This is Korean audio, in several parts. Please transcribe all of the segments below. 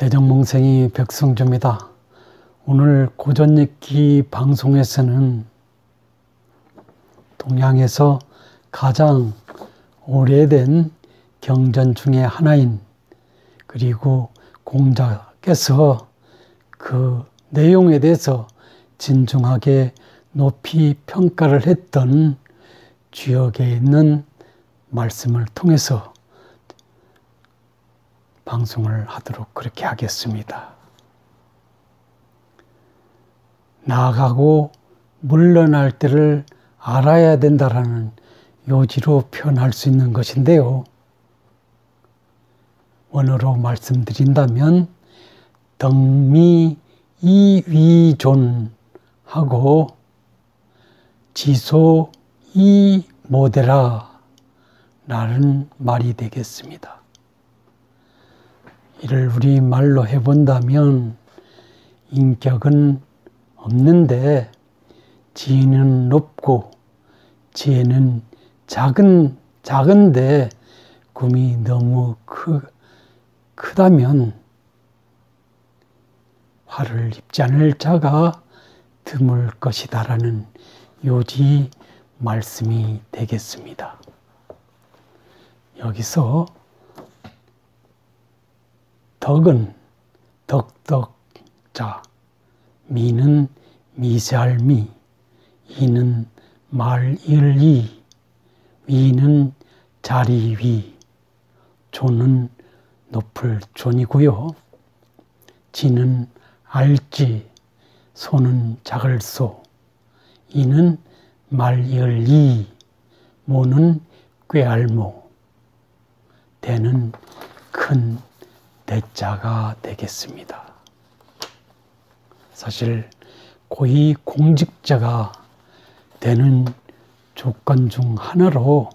애정몽생이 백성주입니다. 오늘 고전읽기 방송에서는 동양에서 가장 오래된 경전 중에 하나인, 그리고 공자께서 그 내용에 대해서 진중하게 높이 평가를 했던 주역에 있는 말씀을 통해서 방송을 하도록 그렇게 하겠습니다. 나아가고 물러날 때를 알아야 된다라는 요지로 표현할 수 있는 것인데요. 원어로 말씀드린다면 덕미이위존하고 지소이모데라 라는 말이 되겠습니다. 이를 우리 말로 해본다면 인격은 없는데 지혜는 높고 지혜는 작은데 꿈이 너무 크다면 화를 입지 않을 자가 드물 것이다라는 요지 말씀이 되겠습니다. 여기서 덕은 덕덕자, 미는 미세할 미, 이는 말일이, 위는 자리위, 존은 높을 존이고요. 지는 알지, 소는 작을 소, 이는 말일이, 모는 꾀알모, 대는 큰 대자가 되겠습니다. 사실 고위 공직자가 되는 조건 중 하나로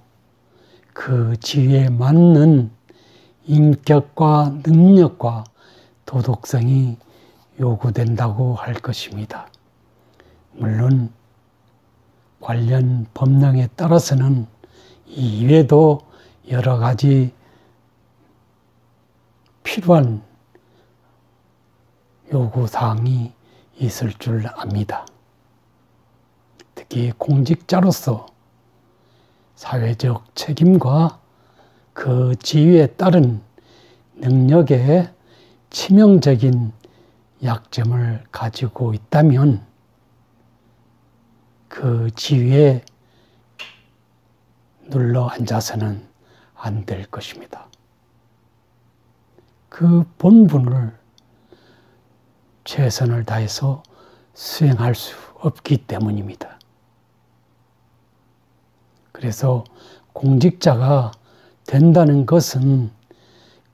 그 지위에 맞는 인격과 능력과 도덕성이 요구된다고 할 것입니다. 물론 관련 법령에 따라서는 이외에도 여러 가지 필요한 요구사항이 있을 줄 압니다. 특히 공직자로서 사회적 책임과 그 지위에 따른 능력에 치명적인 약점을 가지고 있다면 그 지위에 눌러 앉아서는 안 될 것입니다. 그 본분을 최선을 다해서 수행할 수 없기 때문입니다. 그래서 공직자가 된다는 것은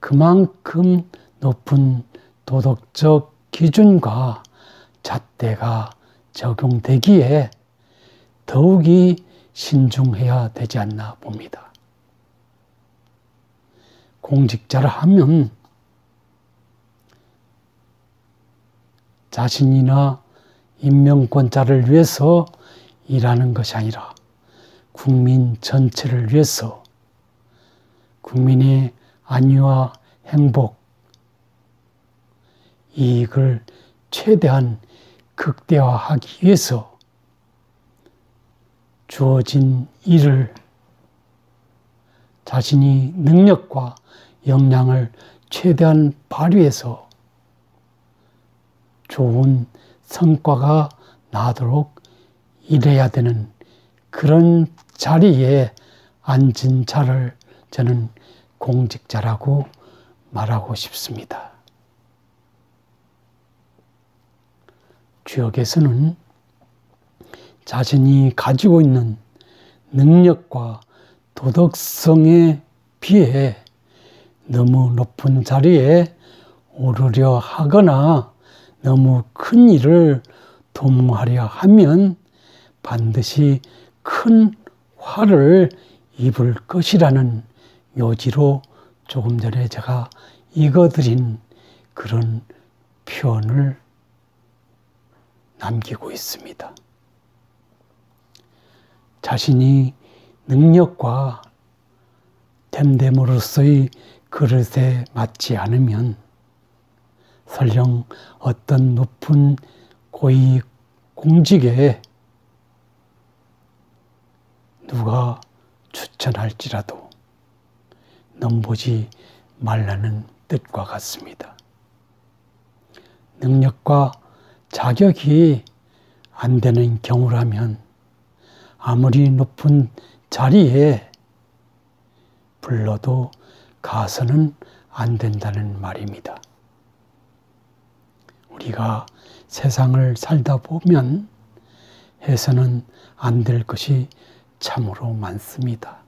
그만큼 높은 도덕적 기준과 잣대가 적용되기에 더욱이 신중해야 되지 않나 봅니다. 공직자라 하면 자신이나 인명권자를 위해서 일하는 것이 아니라 국민 전체를 위해서 국민의 안위와 행복, 이익을 최대한 극대화하기 위해서 주어진 일을 자신이 능력과 역량을 최대한 발휘해서 좋은 성과가 나도록 일해야 되는 그런 자리에 앉은 자를 저는 공직자라고 말하고 싶습니다. 주역에서는 자신이 가지고 있는 능력과 도덕성에 비해 너무 높은 자리에 오르려 하거나 너무 큰 일을 도모하려 하면 반드시 큰 화를 입을 것이라는 요지로 조금 전에 제가 읽어드린 그런 표현을 남기고 있습니다. 자신이 능력과 됨됨으로써의 그릇에 맞지 않으면 설령 어떤 높은 고위 공직에 누가 추천할지라도 넘보지 말라는 뜻과 같습니다. 능력과 자격이 안 되는 경우라면 아무리 높은 자리에 불러도 가서는 안 된다는 말입니다. 우리가 세상을 살다 보면 해서는 안 될 것이 참으로 많습니다.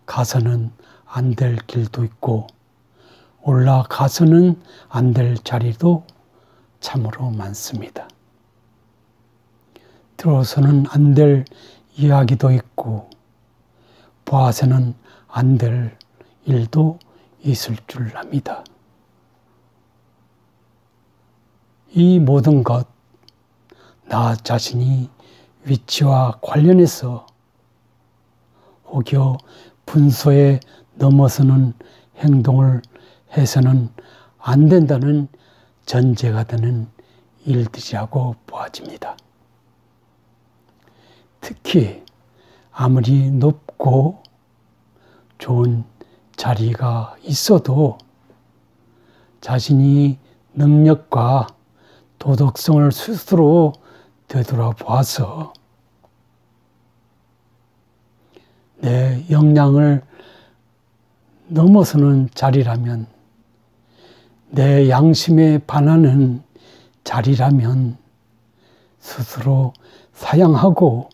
가서는 안 될 길도 있고 올라가서는 안 될 자리도 참으로 많습니다. 들어서는 안 될 이야기도 있고 봐서는 안 될 일도 있을 줄 압니다. 이 모든 것, 나 자신이 위치와 관련해서 혹여 분소에 넘어서는 행동을 해서는 안 된다는 전제가 되는 일들이라고 보아집니다. 특히 아무리 높고 좋은 자리가 있어도 자신이 능력과 도덕성을 스스로 되돌아보아서 내 역량을 넘어서는 자리라면, 내 양심에 반하는 자리라면 스스로 사양하고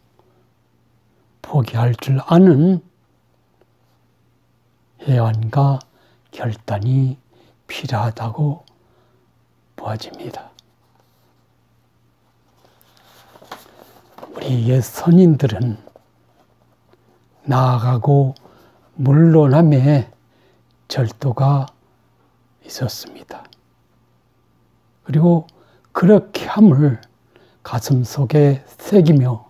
포기할 줄 아는 해안과 결단이 필요하다고 보아집니다. 우리 옛 선인들은 나아가고 물러남의 절도가 있었습니다. 그리고 그렇게 함을 가슴속에 새기며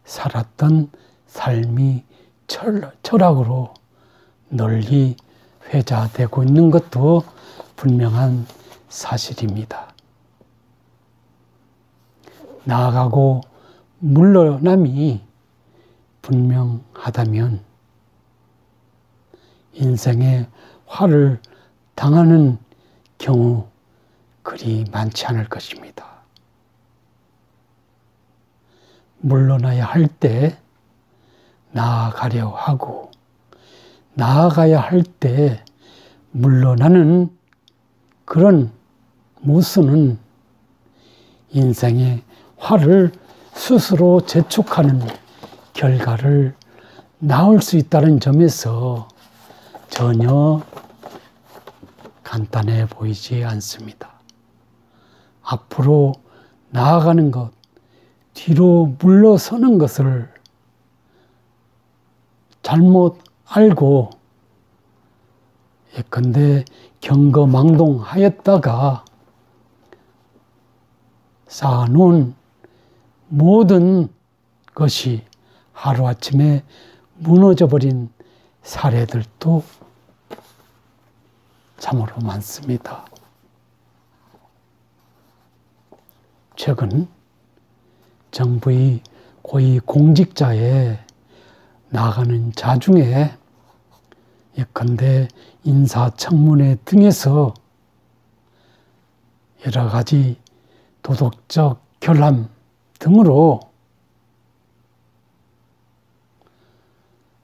살았던 삶이 철학으로 널리 회자되고 있는 것도 분명한 사실입니다. 나아가고 물러남이 분명하다면 인생의 화를 당하는 경우 그리 많지 않을 것입니다. 물러나야 할 때 나아가려 하고 나아가야 할 때 물러나는 그런 모습은 인생의 화를 스스로 재촉하는 결과를 낳을 수 있다는 점에서 전혀 간단해 보이지 않습니다. 앞으로 나아가는 것, 뒤로 물러서는 것을 잘못 알고 예컨대 경거망동하였다가 쌓아놓은 모든 것이 하루아침에 무너져버린 사례들도 참으로 많습니다. 최근 정부의 고위 공직자에 나가는 자 중에 예컨대 인사청문회 등에서 여러 가지 도덕적 결함 등으로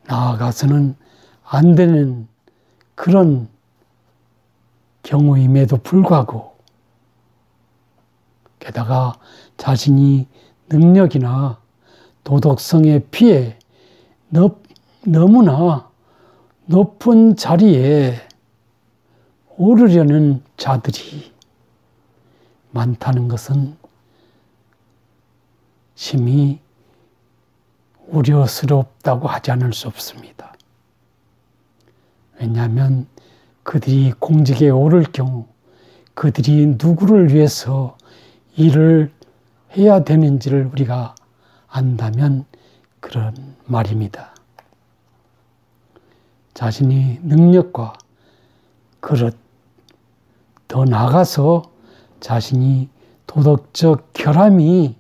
나아가서는 안 되는 그런 경우임에도 불구하고 게다가 자신이 능력이나 도덕성에 비해 너무나 높은 자리에 오르려는 자들이 많다는 것은 심히 우려스럽다고 하지 않을 수 없습니다. 왜냐하면 그들이 공직에 오를 경우 그들이 누구를 위해서 일을 해야 되는지를 우리가 안다면 그런 말입니다. 자신이 능력과 그릇, 더 나아가서 자신이 도덕적 결함이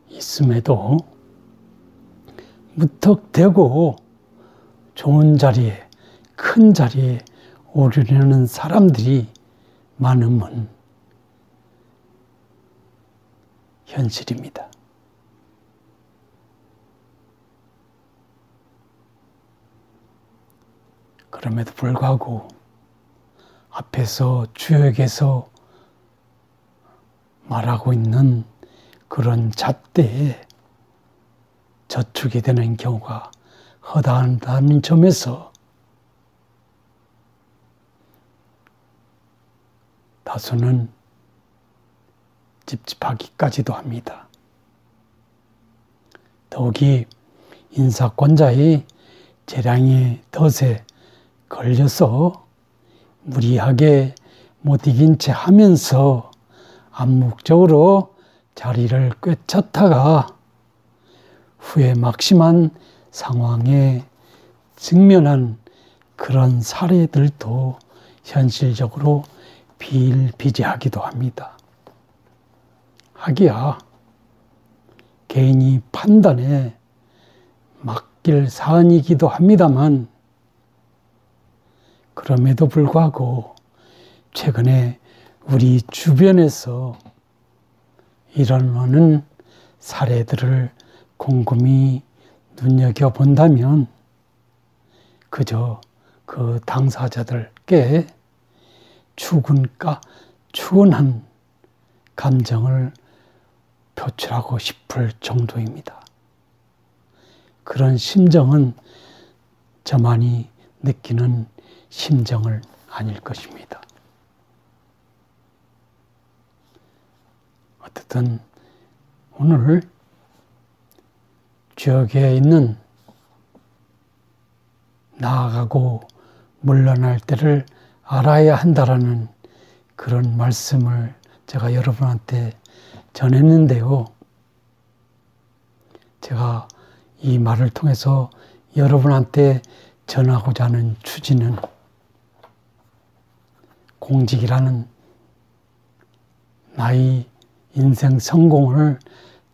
있음에도 무턱대고 좋은 자리에, 큰 자리에 오르려는 사람들이 많음은 현실입니다. 그럼에도 불구하고 앞에서 주역에서 말하고 있는 그런 잣대에 저축이 되는 경우가 허다하다는 점에서 다소는 찝찝하기까지도 합니다. 더욱이 인사권자의 재량의 덫에 걸려서 무리하게 못 이긴 채 하면서 암묵적으로 자리를 꿰찼다가 후에 막심한 상황에 직면한 그런 사례들도 현실적으로 비일비재하기도 합니다. 하기야 개인이 판단에 맡길 사안이기도 합니다만 그럼에도 불구하고 최근에 우리 주변에서 일어나는 사례들을 곰곰이 눈여겨본다면 그저 그 당사자들께 추근한 감정을 표출하고 싶을 정도입니다. 그런 심정은 저만이 느끼는 심정은 아닐 것입니다. 어쨌든 오늘 지역에 있는 나아가고 물러날 때를 알아야 한다라는 그런 말씀을 제가 여러분한테 전했는데요. 제가 이 말을 통해서 여러분한테 전하고자 하는 취지는 공직이라는 나의 인생 성공을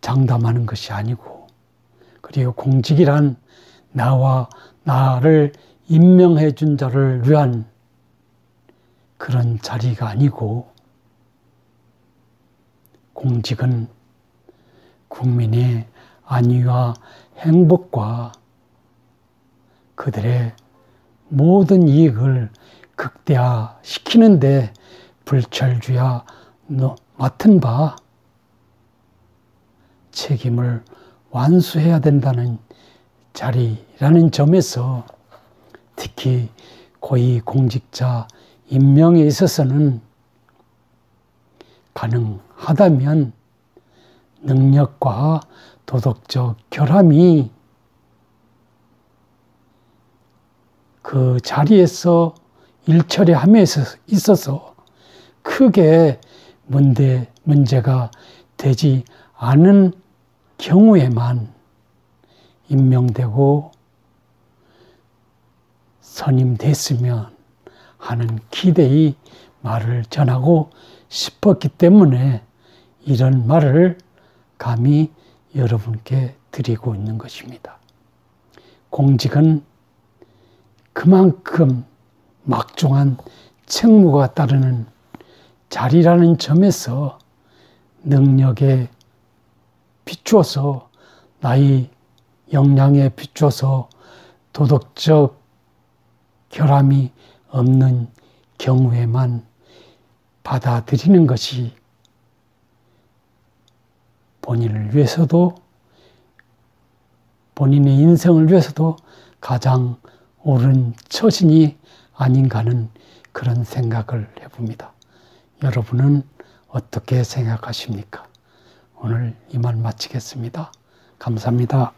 장담하는 것이 아니고, 그리고 공직이란 나와 나를 임명해 준 자를 위한 그런 자리가 아니고, 공직은 국민의 안위와 행복과 그들의 모든 이익을 극대화시키는데 불철주야 맡은 바 책임을 완수해야 된다는 자리라는 점에서 특히 고위공직자 임명에 있어서는 가능하다면 능력과 도덕적 결함이 그 자리에서 일처리함에 있어서 크게 문제가 되지 않은 경우에만 임명되고 선임됐으면 하는 기대의 말을 전하고 싶었기 때문에 이런 말을 감히 여러분께 드리고 있는 것입니다. 공직은 그만큼 막중한 책무가 따르는 자리라는 점에서 능력에 비추어서, 나의 역량에 비추어서 도덕적 결함이 없는 경우에만 받아들이는 것이 본인을 위해서도, 본인의 인생을 위해서도 가장 옳은 처신이 아닌가 하는 그런 생각을 해봅니다. 여러분은 어떻게 생각하십니까? 오늘 이만 마치겠습니다. 감사합니다.